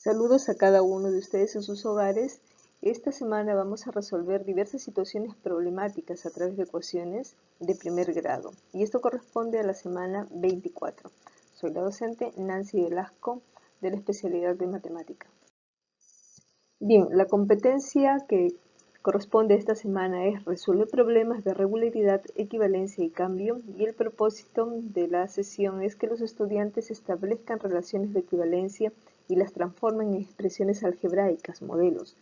Saludos a cada uno de ustedes en sus hogares. Esta semana vamos a resolver diversas situaciones problemáticas a través de ecuaciones de primer grado. Y esto corresponde a la semana 24. Soy la docente Nancy Velasco de la especialidad de matemática. Bien, la competencia que corresponde a esta semana es resolver problemas de regularidad, equivalencia y cambio, y el propósito de la sesión es que los estudiantes establezcan relaciones de equivalencia y las transformen en expresiones algebraicas, modelos,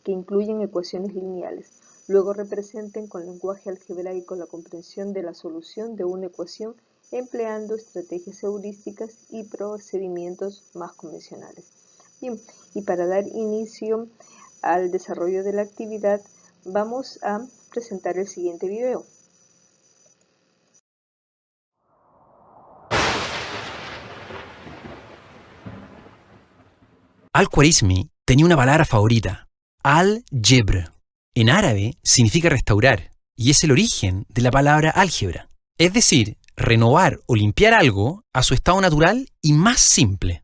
que incluyen ecuaciones lineales. Luego representen con lenguaje algebraico la comprensión de la solución de una ecuación empleando estrategias heurísticas y procedimientos más convencionales. Bien, y para dar inicio al desarrollo de la actividad, vamos a presentar el siguiente video. Al-Khwarizmi tenía una palabra favorita, al-jebr. En árabe significa restaurar y es el origen de la palabra álgebra, es decir, renovar o limpiar algo a su estado natural y más simple.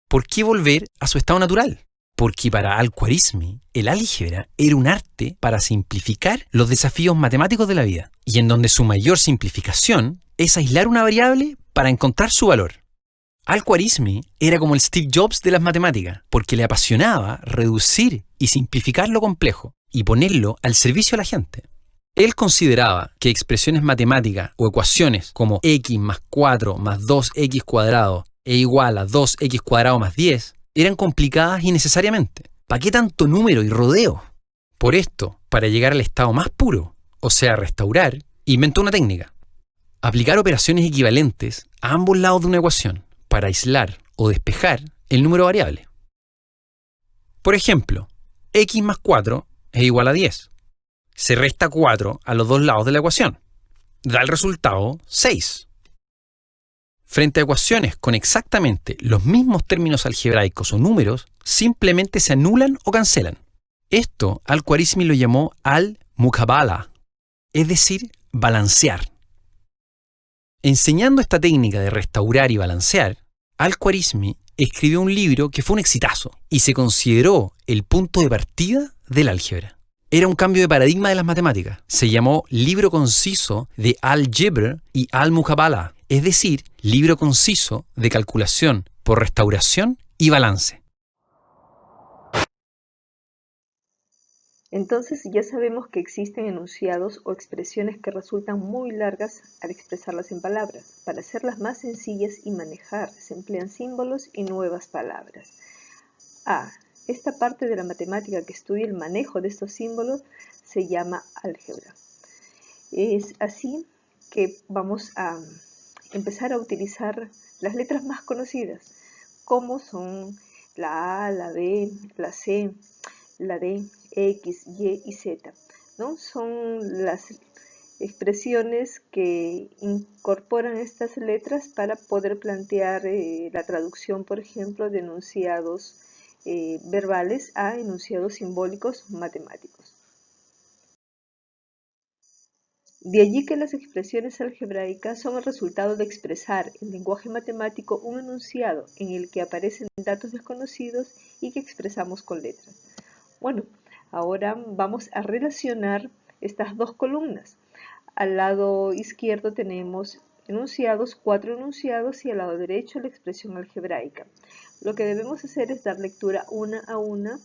¿Por qué volver a su estado natural? Porque para Al-Khwarizmi el álgebra era un arte para simplificar los desafíos matemáticos de la vida y en donde su mayor simplificación es aislar una variable para encontrar su valor. Al-Khwarizmi era como el Steve Jobs de las matemáticas, porque le apasionaba reducir y simplificar lo complejo y ponerlo al servicio de la gente. Él consideraba que expresiones matemáticas o ecuaciones como x más 4 más 2x cuadrado e igual a 2x cuadrado más 10 eran complicadas innecesariamente. ¿Para qué tanto número y rodeo? Por esto, para llegar al estado más puro, o sea, restaurar, inventó una técnica. Aplicar operaciones equivalentes a ambos lados de una ecuación para aislar o despejar el número variable. Por ejemplo, x más 4 es igual a 10. Se resta 4 a los dos lados de la ecuación. Da el resultado 6. Frente a ecuaciones con exactamente los mismos términos algebraicos o números, simplemente se anulan o cancelan. Esto Al-Khwarizmi lo llamó al-muqabala, es decir, balancear. Enseñando esta técnica de restaurar y balancear, Al-Khwarizmi escribió un libro que fue un exitazo y se consideró el punto de partida del álgebra. Era un cambio de paradigma de las matemáticas. Se llamó Libro Conciso de Al-Jebr y Al-Muqabala, es decir, libro conciso de calculación por restauración y balance. Entonces ya sabemos que existen enunciados o expresiones que resultan muy largas al expresarlas en palabras. Para hacerlas más sencillas y manejar se emplean símbolos y nuevas palabras. Esta parte de la matemática que estudia el manejo de estos símbolos se llama álgebra. Es así que vamos a empezar a utilizar las letras más conocidas, como son la A, la B, la C, la D, X, Y y Z, ¿no? Son las expresiones que incorporan estas letras para poder plantear la traducción, por ejemplo, de enunciados verbales a enunciados simbólicos matemáticos. De allí que las expresiones algebraicas son el resultado de expresar en lenguaje matemático un enunciado en el que aparecen datos desconocidos y que expresamos con letras. Bueno, ahora vamos a relacionar estas dos columnas. Al lado izquierdo tenemos enunciados, 4 enunciados, y al lado derecho la expresión algebraica. Lo que debemos hacer es dar lectura una a una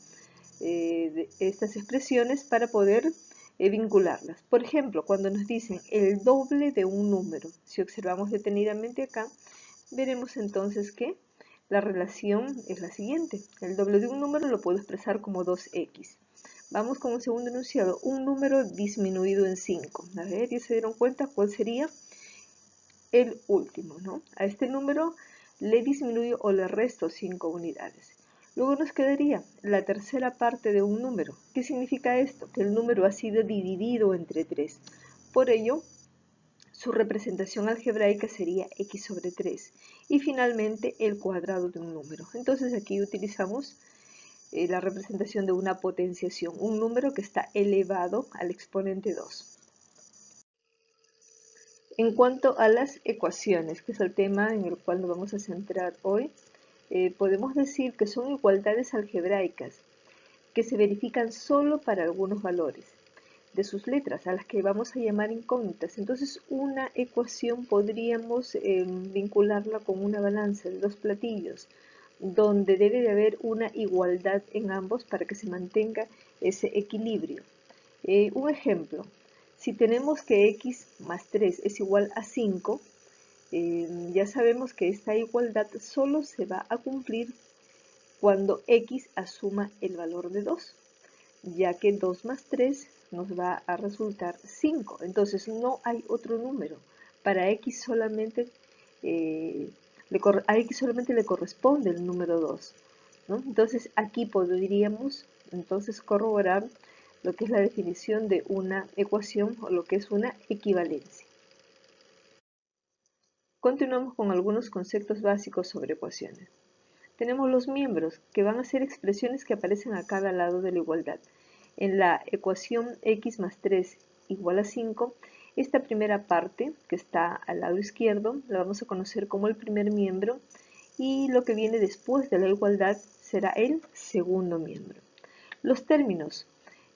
de estas expresiones para poder vincularlas. Por ejemplo, cuando nos dicen el doble de un número, si observamos detenidamente acá, veremos entonces que la relación es la siguiente. El doble de un número lo puedo expresar como 2x. Vamos con un segundo enunciado, un número disminuido en 5. A ver, ¿ya se dieron cuenta cuál sería el último, ¿no? A este número le disminuyo o le resto 5 unidades. Luego nos quedaría la tercera parte de un número. ¿Qué significa esto? Que el número ha sido dividido entre 3. Por ello, su representación algebraica sería x sobre 3. Y finalmente, el cuadrado de un número. Entonces aquí utilizamos la representación de una potenciación, un número que está elevado al exponente 2. En cuanto a las ecuaciones, que es el tema en el cual nos vamos a centrar hoy, podemos decir que son igualdades algebraicas que se verifican solo para algunos valores de sus letras, a las que vamos a llamar incógnitas. Entonces, una ecuación podríamos vincularla con una balanza de dos platillos, donde debe de haber una igualdad en ambos para que se mantenga ese equilibrio. Un ejemplo, si tenemos que x más 3 es igual a 5, ya sabemos que esta igualdad solo se va a cumplir cuando x asuma el valor de 2, ya que 2 más 3 nos va a resultar 5. Entonces no hay otro número. Para x solamente, a x solamente le corresponde el número 2, ¿no? Entonces aquí podríamos corroborar lo que es la definición de una ecuación o lo que es una equivalencia. Continuamos con algunos conceptos básicos sobre ecuaciones. Tenemos los miembros, que van a ser expresiones que aparecen a cada lado de la igualdad. En la ecuación x más 3 igual a 5, esta primera parte, que está al lado izquierdo, la vamos a conocer como el primer miembro, y lo que viene después de la igualdad será el segundo miembro. Los términos,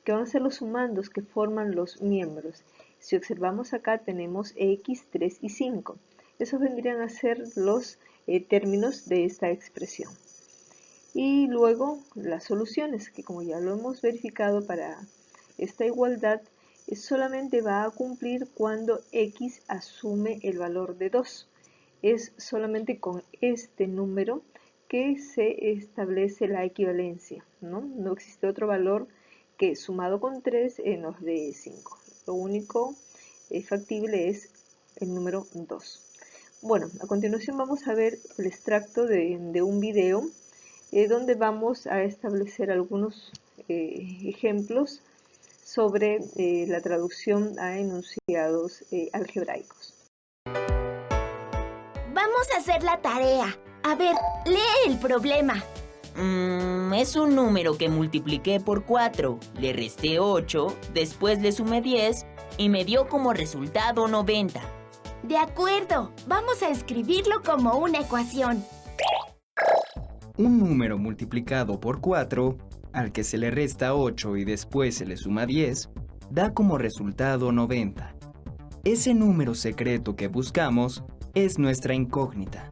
que van a ser los sumandos que forman los miembros. Si observamos acá tenemos x, 3 y 5. Esos vendrían a ser los términos de esta expresión. Y luego las soluciones, que como ya lo hemos verificado para esta igualdad, solamente va a cumplir cuando x asume el valor de 2. Es solamente con este número que se establece la equivalencia, ¿no? No existe otro valor que sumado con 3 nos dé 5. Lo único factible es el número 2. Bueno, a continuación vamos a ver el extracto de un video donde vamos a establecer algunos ejemplos sobre la traducción a enunciados algebraicos. Vamos a hacer la tarea. A ver, lee el problema. Es un número que multipliqué por 4, le resté 8, después le sumé 10 y me dio como resultado 90. De acuerdo, vamos a escribirlo como una ecuación. Un número multiplicado por 4, al que se le resta 8 y después se le suma 10, da como resultado 90. Ese número secreto que buscamos es nuestra incógnita,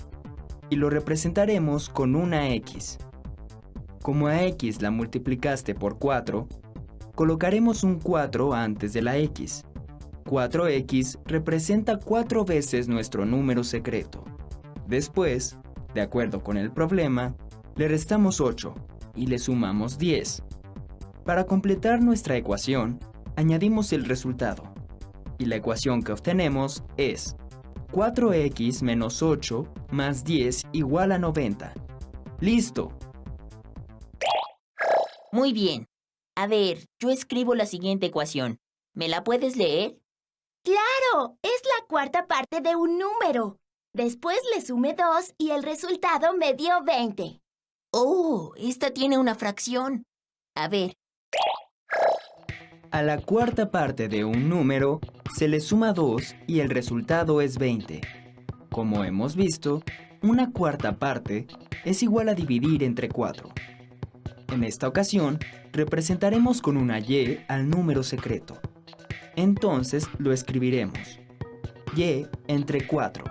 y lo representaremos con una x. Como a x la multiplicaste por 4, colocaremos un 4 antes de la x. 4x representa 4 veces nuestro número secreto. Después, de acuerdo con el problema, le restamos 8 y le sumamos 10. Para completar nuestra ecuación, añadimos el resultado. Y la ecuación que obtenemos es 4x menos 8 más 10 igual a 90. ¡Listo! Muy bien. A ver, yo escribo la siguiente ecuación. ¿Me la puedes leer? ¡Claro! Es la cuarta parte de un número. Después le sumé 2 y el resultado me dio 20. ¡Oh! Esta tiene una fracción. A ver. A la cuarta parte de un número se le suma 2 y el resultado es 20. Como hemos visto, una cuarta parte es igual a dividir entre 4. En esta ocasión, representaremos con una y al número secreto. Entonces lo escribiremos. Y entre 4.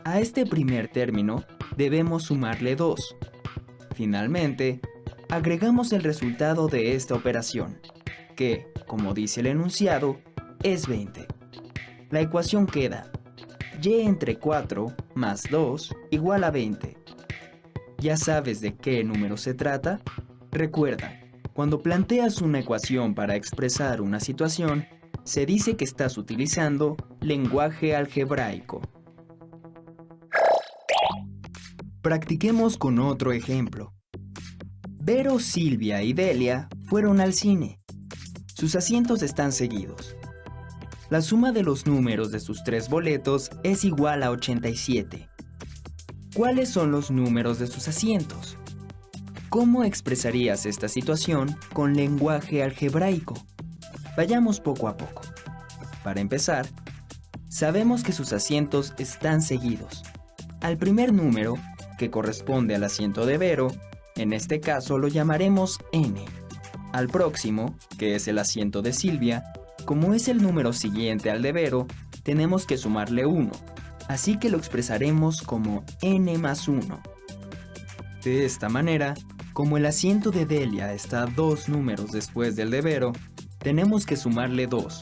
A este primer término debemos sumarle 2. Finalmente, agregamos el resultado de esta operación, que, como dice el enunciado, es 20. La ecuación queda y entre 4 más 2 igual a 20. ¿Ya sabes de qué número se trata? Recuerda, cuando planteas una ecuación para expresar una situación, se dice que estás utilizando lenguaje algebraico. Practiquemos con otro ejemplo. Vero, Silvia y Delia fueron al cine. Sus asientos están seguidos. La suma de los números de sus 3 boletos es igual a 87. ¿Cuáles son los números de sus asientos? ¿Cómo expresarías esta situación con lenguaje algebraico? Vayamos poco a poco. Para empezar, sabemos que sus asientos están seguidos. Al primer número que corresponde al asiento de Vero, en este caso lo llamaremos n. Al próximo, que es el asiento de Silvia, como es el número siguiente al de Vero, tenemos que sumarle 1, así que lo expresaremos como n más 1. De esta manera, como el asiento de Delia está 2 números después del de Vero, tenemos que sumarle 2.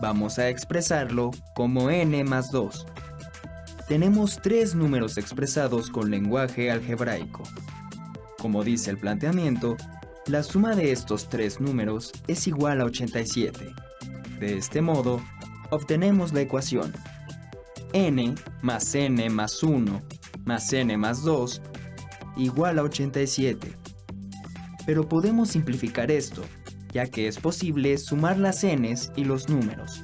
Vamos a expresarlo como n más 2. Tenemos 3 números expresados con lenguaje algebraico. Como dice el planteamiento, la suma de estos 3 números es igual a 87. De este modo, obtenemos la ecuación n más 1 más n más 2 igual a 87. Pero podemos simplificar esto, ya que es posible sumar las n's y los números.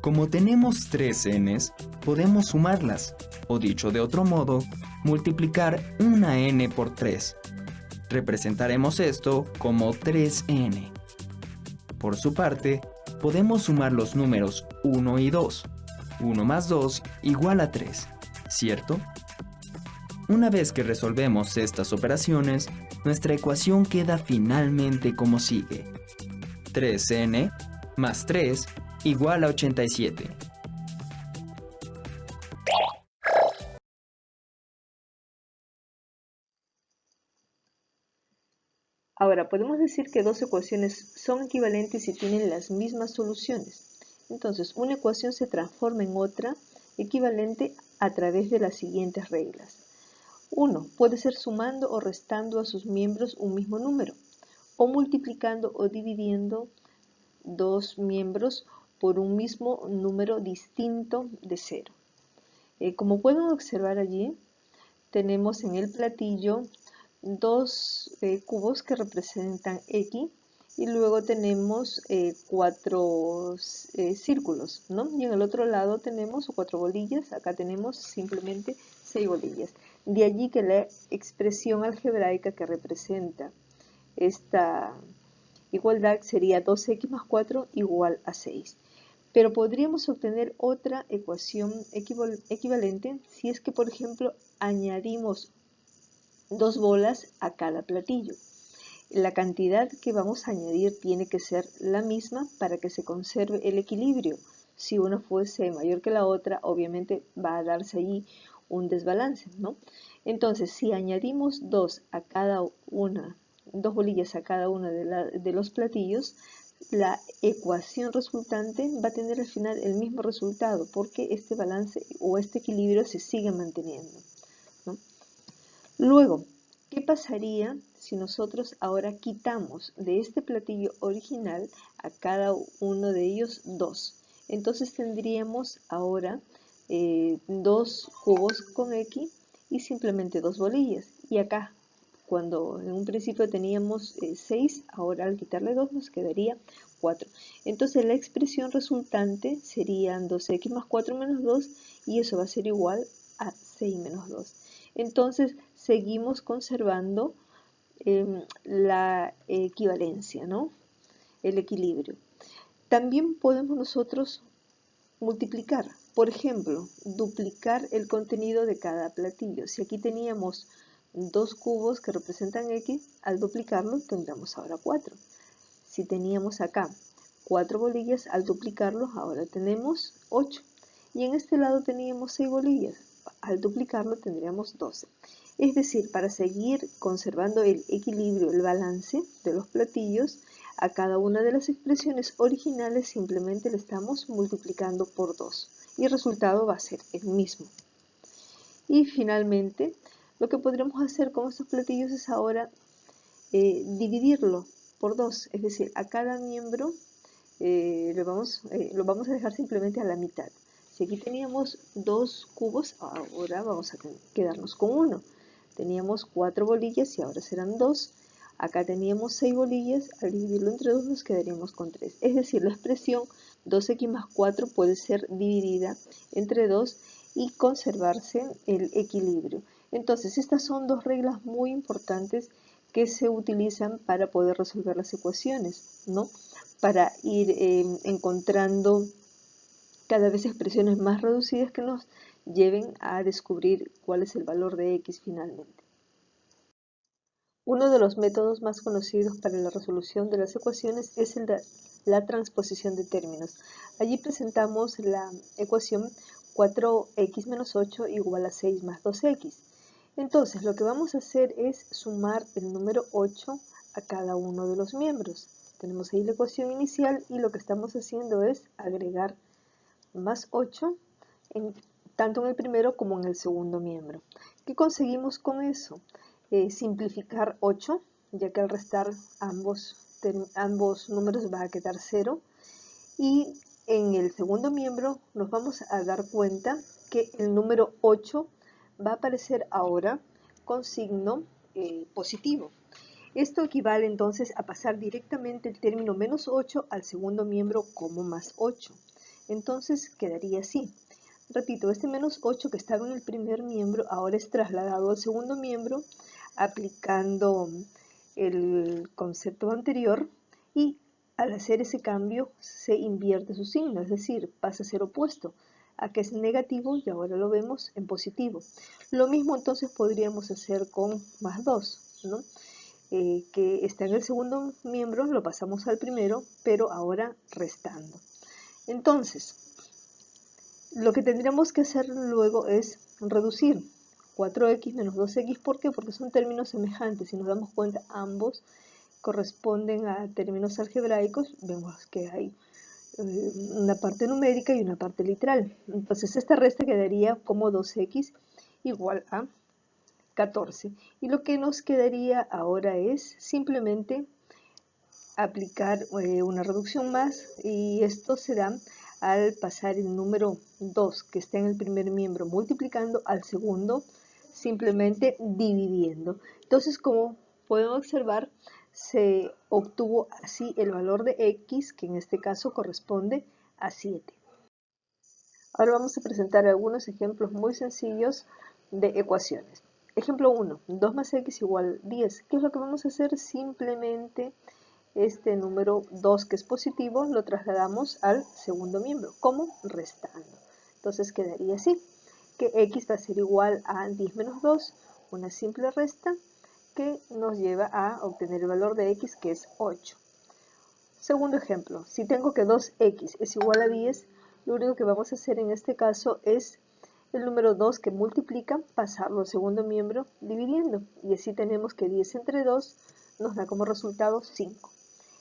Como tenemos 3 n's, podemos sumarlas, o dicho de otro modo, multiplicar una n por 3. Representaremos esto como 3n. Por su parte, podemos sumar los números 1 y 2. 1 más 2 igual a 3, ¿cierto? Una vez que resolvemos estas operaciones, nuestra ecuación queda finalmente como sigue. 3n más 3 igual a 87. Ahora, podemos decir que dos ecuaciones son equivalentes y tienen las mismas soluciones. Entonces, una ecuación se transforma en otra equivalente a través de las siguientes reglas. 1. Puede ser sumando o restando a sus miembros un mismo número, o multiplicando o dividiendo dos miembros por un mismo número distinto de 0. Como pueden observar allí, tenemos en el platillo dos cubos que representan X y luego tenemos 4 círculos, ¿no? Y en el otro lado tenemos 4 bolillas, acá tenemos simplemente 6 bolillas. De allí que la expresión algebraica que representa esta igualdad sería 2x más 4 igual a 6. Pero podríamos obtener otra ecuación equivalente si es que, por ejemplo, añadimos 2 bolas a cada platillo. La cantidad que vamos a añadir tiene que ser la misma para que se conserve el equilibrio. Si una fuese mayor que la otra, obviamente va a darse allí un desbalance, ¿no? Entonces, si añadimos 2 bolillas a cada uno de los platillos, la ecuación resultante va a tener al final el mismo resultado porque este balance o este equilibrio se sigue manteniendo, ¿no? Luego, ¿qué pasaría si nosotros ahora quitamos de este platillo original a cada uno de ellos 2? Entonces tendríamos ahora 2 cubos con X y simplemente 2 bolillas. Y acá, cuando en un principio teníamos 6, ahora al quitarle 2 nos quedaría 4. Entonces la expresión resultante serían 2x más 4 menos 2 y eso va a ser igual a 6 menos 2. Entonces seguimos conservando la equivalencia, ¿no? El equilibrio. También podemos nosotros multiplicar, por ejemplo, duplicar el contenido de cada platillo. Si aquí teníamos 2 cubos que representan X, al duplicarlo tendremos ahora 4. Si teníamos acá 4 bolillas, al duplicarlos ahora tenemos 8. Y en este lado teníamos 6 bolillas, al duplicarlo tendríamos 12. Es decir, para seguir conservando el equilibrio, el balance de los platillos, a cada una de las expresiones originales simplemente le estamos multiplicando por 2 y el resultado va a ser el mismo. Y finalmente, lo que podremos hacer con estos platillos es ahora dividirlo por 2, es decir, a cada miembro lo vamos a dejar simplemente a la mitad. Si aquí teníamos 2 cubos, ahora vamos a quedarnos con 1. Teníamos 4 bolillas y ahora serán 2. Acá teníamos 6 bolillas, al dividirlo entre 2 nos quedaríamos con 3. Es decir, la expresión 2x más 4 puede ser dividida entre 2 y conservarse el equilibrio. Entonces, estas son dos reglas muy importantes que se utilizan para poder resolver las ecuaciones, ¿no? Para ir encontrando cada vez expresiones más reducidas que nos lleven a descubrir cuál es el valor de x finalmente. Uno de los métodos más conocidos para la resolución de las ecuaciones es el de la transposición de términos. Allí presentamos la ecuación 4x menos 8 igual a 6 más 2x. Entonces, lo que vamos a hacer es sumar el número 8 a cada uno de los miembros. Tenemos ahí la ecuación inicial y lo que estamos haciendo es agregar más 8 tanto en el primero como en el segundo miembro. ¿Qué conseguimos con eso? Simplificar 8, ya que al restar ambos números va a quedar 0. Y en el segundo miembro nos vamos a dar cuenta que el número 8 va a aparecer ahora con signo positivo. Esto equivale entonces a pasar directamente el término menos 8 al segundo miembro como más 8. Entonces quedaría así. Repito, este menos 8 que estaba en el primer miembro ahora es trasladado al segundo miembro aplicando el concepto anterior, y al hacer ese cambio se invierte su signo, es decir, pasa a ser opuesto. A que es negativo y ahora lo vemos en positivo. Lo mismo entonces podríamos hacer con más 2, ¿no? Que está en el segundo miembro, lo pasamos al primero, pero ahora restando. Entonces, lo que tendríamos que hacer luego es reducir 4x menos 2x. ¿Por qué? Porque son términos semejantes. Si nos damos cuenta, ambos corresponden a términos algebraicos. Vemos que hay una parte numérica y una parte literal. Entonces, esta resta quedaría como 2x igual a 14. Y lo que nos quedaría ahora es simplemente aplicar una reducción más, y esto se da al pasar el número 2 que está en el primer miembro multiplicando al segundo, simplemente dividiendo. Entonces, como pueden observar, se obtuvo así el valor de x, que en este caso corresponde a 7. Ahora vamos a presentar algunos ejemplos muy sencillos de ecuaciones. Ejemplo 1, 2 más x igual 10. ¿Qué es lo que vamos a hacer? Simplemente este número 2 que es positivo lo trasladamos al segundo miembro, como restando. Entonces quedaría así, que x va a ser igual a 10 menos 2, una simple resta que nos lleva a obtener el valor de x, que es 8. Segundo ejemplo, si tengo que 2x es igual a 10, lo único que vamos a hacer en este caso es el número 2 que multiplica, pasarlo al segundo miembro dividiendo, y así tenemos que 10 entre 2 nos da como resultado 5.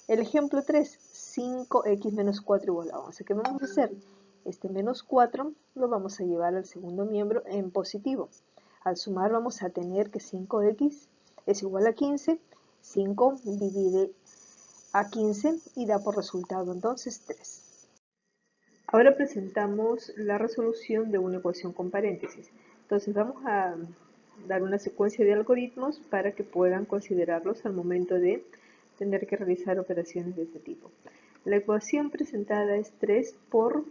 El ejemplo 3, 5x menos 4 igual a 11. ¿Qué vamos a hacer? Este menos 4 lo vamos a llevar al segundo miembro en positivo. Al sumar vamos a tener que 5x es igual a 15. 5 divide a 15 y da por resultado entonces 3. Ahora presentamos la resolución de una ecuación con paréntesis. Entonces vamos a dar una secuencia de algoritmos para que puedan considerarlos al momento de tener que realizar operaciones de este tipo. La ecuación presentada es 3 por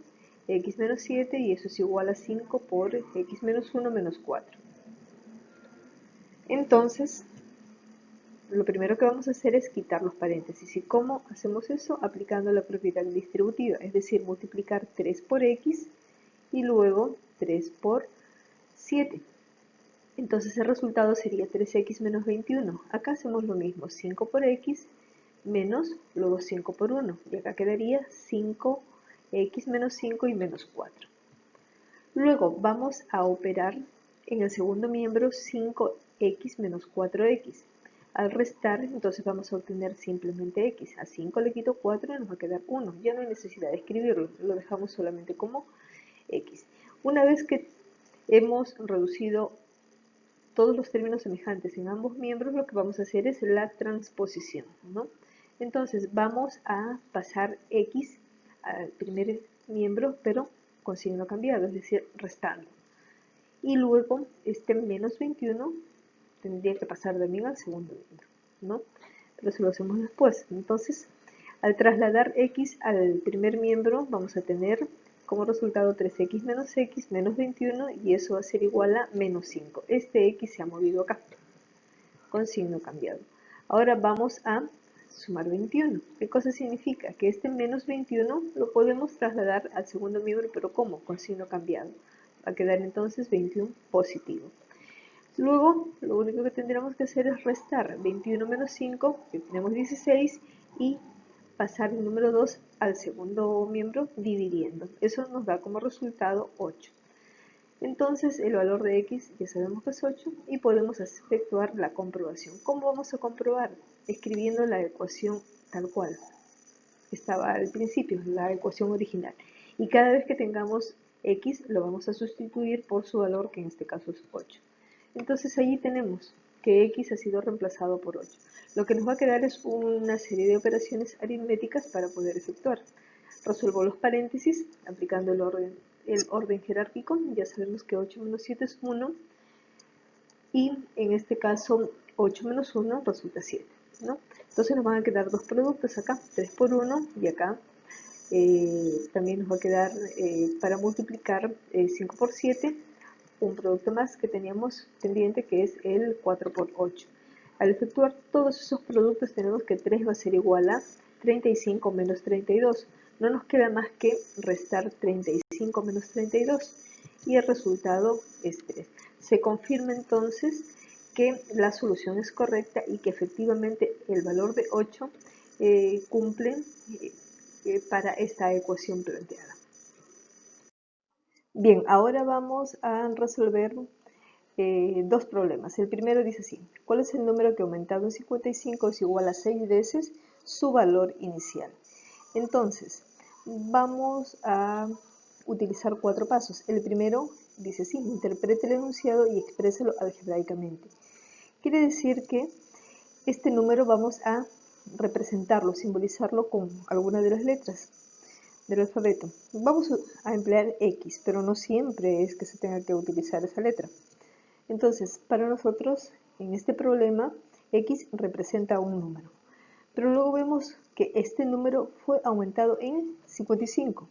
x menos 7 y eso es igual a 5 por x menos 1 menos 4. Entonces, lo primero que vamos a hacer es quitar los paréntesis. ¿Y cómo hacemos eso? Aplicando la propiedad distributiva, es decir, multiplicar 3 por x y luego 3 por 7. Entonces el resultado sería 3x menos 21. Acá hacemos lo mismo, 5 por x menos, luego 5 por 1. Y acá quedaría 5x menos 5 y menos 4. Luego vamos a operar en el segundo miembro 5x menos 4x. Al restar, entonces vamos a obtener simplemente x. A 5 le quito 4 y nos va a quedar 1. Ya no hay necesidad de escribirlo, lo dejamos solamente como x. Una vez que hemos reducido todos los términos semejantes en ambos miembros, lo que vamos a hacer es la transposición, ¿no? Entonces vamos a pasar x al primer miembro, pero con signo cambiado, es decir, restando. Y luego este menos 21 tendría que pasar también al segundo miembro, ¿no? Pero eso lo hacemos después. Entonces, al trasladar x al primer miembro, vamos a tener como resultado 3x menos x menos 21, y eso va a ser igual a menos 5. Este x se ha movido acá, con signo cambiado. Ahora vamos a sumar 21. ¿Qué cosa significa? Que este menos 21 lo podemos trasladar al segundo miembro, pero ¿cómo? Con signo cambiado. Va a quedar entonces 21 positivo. Luego, lo único que tendremos que hacer es restar 21 menos 5, que tenemos 16, y pasar el número 2 al segundo miembro dividiendo. Eso nos da como resultado 8. Entonces el valor de x ya sabemos que es 8 y podemos efectuar la comprobación. ¿Cómo vamos a comprobar? Escribiendo la ecuación tal cual estaba al principio, la ecuación original. Y cada vez que tengamos x lo vamos a sustituir por su valor, que en este caso es 8. Entonces allí tenemos que x ha sido reemplazado por 8. Lo que nos va a quedar es una serie de operaciones aritméticas para poder efectuar. Resuelvo los paréntesis aplicando el orden jerárquico. Ya sabemos que 8 menos 7 es 1 y en este caso 8 menos 1 resulta 7, ¿no? Entonces nos van a quedar dos productos acá, 3 por 1 y acá también nos va a quedar para multiplicar 5 por 7 un producto más que teníamos pendiente, que es el 4 por 8. Al efectuar todos esos productos tenemos que 3 va a ser igual a 35 menos 32. No nos queda más que restar 35 menos 32 y el resultado es 3. Se confirma entonces que la solución es correcta y que efectivamente el valor de 8 cumple para esta ecuación planteada. Bien, ahora vamos a resolver dos problemas. El primero dice así: ¿cuál es el número que aumentado en 55 es igual a 6 veces su valor inicial? Entonces, vamos a utilizar 4 pasos. El primero dice así: interprete el enunciado y expréselo algebraicamente. Quiere decir que este número vamos a representarlo, simbolizarlo con alguna de las letras del alfabeto. Vamos a emplear X, pero no siempre es que se tenga que utilizar esa letra. Entonces, para nosotros, en este problema, X representa un número. Pero luego vemos que este número fue aumentado en 55.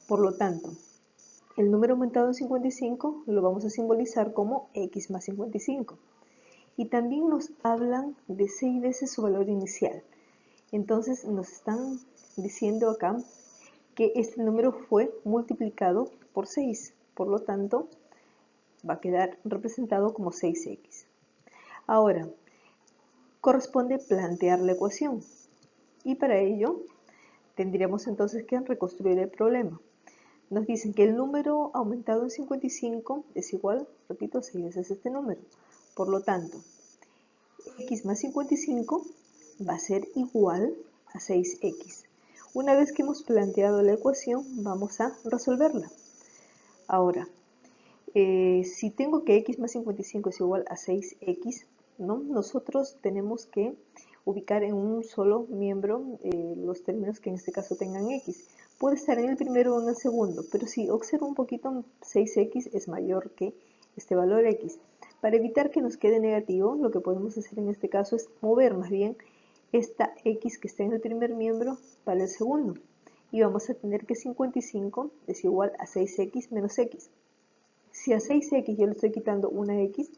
Por lo tanto, el número aumentado en 55 lo vamos a simbolizar como X más 55. Y también nos hablan de 6 veces su valor inicial. Entonces, nos están diciendo acá que este número fue multiplicado por 6. Por lo tanto, va a quedar representado como 6x. Ahora, corresponde plantear la ecuación. Y para ello, tendríamos entonces que reconstruir el problema. Nos dicen que el número aumentado en 55 es igual, repito, 6 veces este número. Por lo tanto, x más 55 va a ser igual a 6x. Una vez que hemos planteado la ecuación, vamos a resolverla. Ahora, si tengo que x más 55 es igual a 6x, ¿no? Nosotros tenemos que ubicar en un solo miembro los términos que en este caso tengan x. Puede estar en el primero o en el segundo, pero si observo un poquito, 6x es mayor que este valor x. Para evitar que nos quede negativo, lo que podemos hacer en este caso es mover más bien esta x que está en el primer miembro para el segundo. Y vamos a tener que 55 es igual a 6x menos x. Si a 6x yo le estoy quitando una x,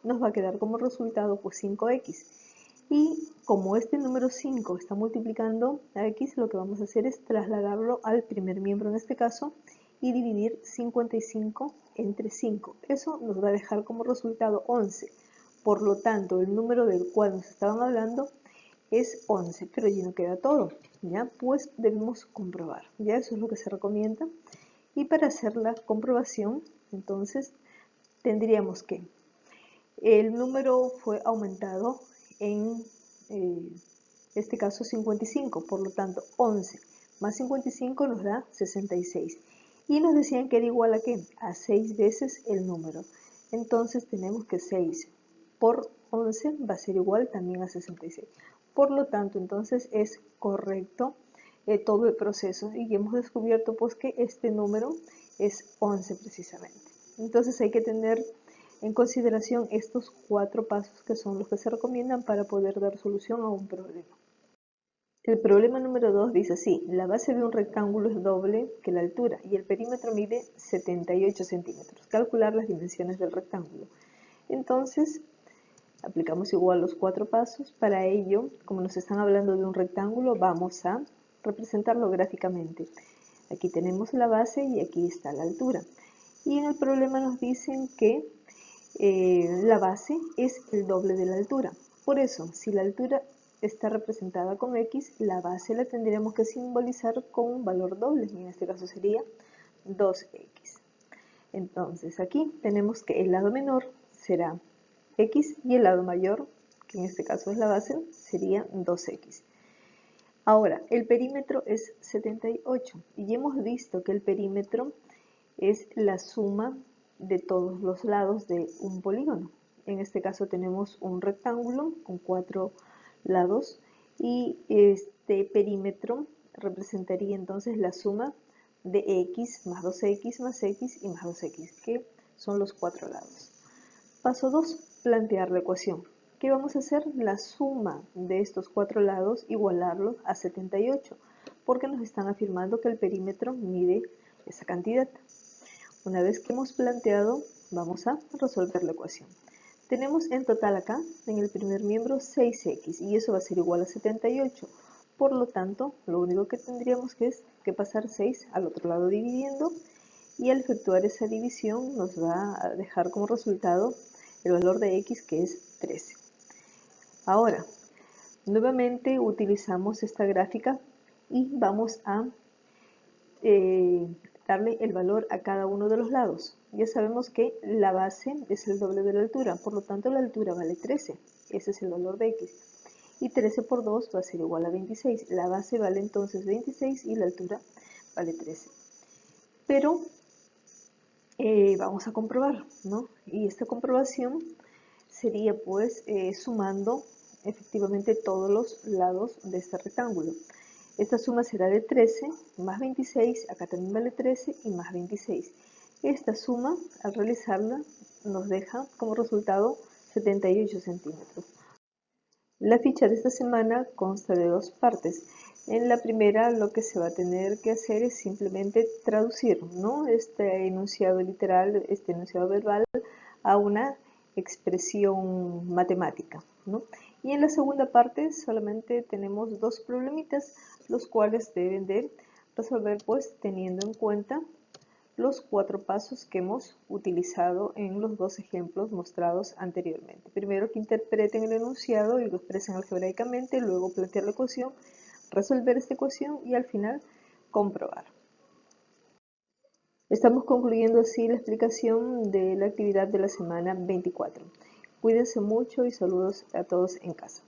nos va a quedar como resultado pues 5x. Y como este número 5 está multiplicando a x, lo que vamos a hacer es trasladarlo al primer miembro en este caso y dividir 55 entre 5. Eso nos va a dejar como resultado 11. Por lo tanto, el número del cual nos estaban hablando es 11, pero allí no queda todo, ¿ya? Pues debemos comprobar, ¿ya? Eso es lo que se recomienda. Y para hacer la comprobación, entonces, tendríamos que el número fue aumentado en este caso 55, por lo tanto 11 más 55 nos da 66. Y nos decían que era igual a ¿qué? A 6 veces el número. Entonces tenemos que 6 por 11 va a ser igual también a 66. Por lo tanto, entonces es correcto todo el proceso y hemos descubierto pues que este número es 11 precisamente. Entonces hay que tener en consideración estos 4 pasos que son los que se recomiendan para poder dar solución a un problema. El problema número 2 dice así: la base de un rectángulo es doble que la altura y el perímetro mide 78 centímetros. Calcular las dimensiones del rectángulo. Entonces, aplicamos igual los 4 pasos. Para ello, como nos están hablando de un rectángulo, vamos a representarlo gráficamente. Aquí tenemos la base y aquí está la altura. Y en el problema nos dicen que la base es el doble de la altura. Por eso, si la altura está representada con X, la base la tendríamos que simbolizar con un valor doble, y en este caso sería 2X. Entonces aquí tenemos que el lado menor será X y el lado mayor, que en este caso es la base, sería 2X. Ahora, el perímetro es 78 y hemos visto que el perímetro es la suma de todos los lados de un polígono. En este caso tenemos un rectángulo con 4 lados y este perímetro representaría entonces la suma de x más 2x más x y más 2x, que son los 4 lados. Paso 2, plantear la ecuación. ¿Qué vamos a hacer? La suma de estos 4 lados, igualarlo a 78, porque nos están afirmando que el perímetro mide esa cantidad. Una vez que hemos planteado, vamos a resolver la ecuación. Tenemos en total acá, en el primer miembro, 6x, y eso va a ser igual a 78. Por lo tanto, lo único que tendríamos es que pasar 6 al otro lado dividiendo, y al efectuar esa división nos va a dejar como resultado el valor de x, que es 13. Ahora, nuevamente utilizamos esta gráfica y vamos a darle el valor a cada uno de los lados. Ya sabemos que la base es el doble de la altura, por lo tanto la altura vale 13, ese es el valor de x. Y 13 por 2 va a ser igual a 26, la base vale entonces 26 y la altura vale 13. Pero vamos a comprobar, ¿no? Y esta comprobación sería pues sumando efectivamente todos los lados de este rectángulo. Esta suma será de 13 más 26, acá también vale 13 y más 26. Esta suma, al realizarla, nos deja como resultado 78 centímetros. La ficha de esta semana consta de 2 partes. En la primera lo que se va a tener que hacer es simplemente traducir, ¿no?, este enunciado literal, este enunciado verbal, a una expresión matemática, ¿no? Y en la segunda parte solamente tenemos 2 problemitas, los cuales deben de resolver pues teniendo en cuenta los 4 pasos que hemos utilizado en los 2 ejemplos mostrados anteriormente. Primero que interpreten el enunciado y lo expresen algebraicamente, luego plantear la ecuación, resolver esta ecuación y al final comprobar. Estamos concluyendo así la explicación de la actividad de la semana 24. Cuídense mucho y saludos a todos en casa.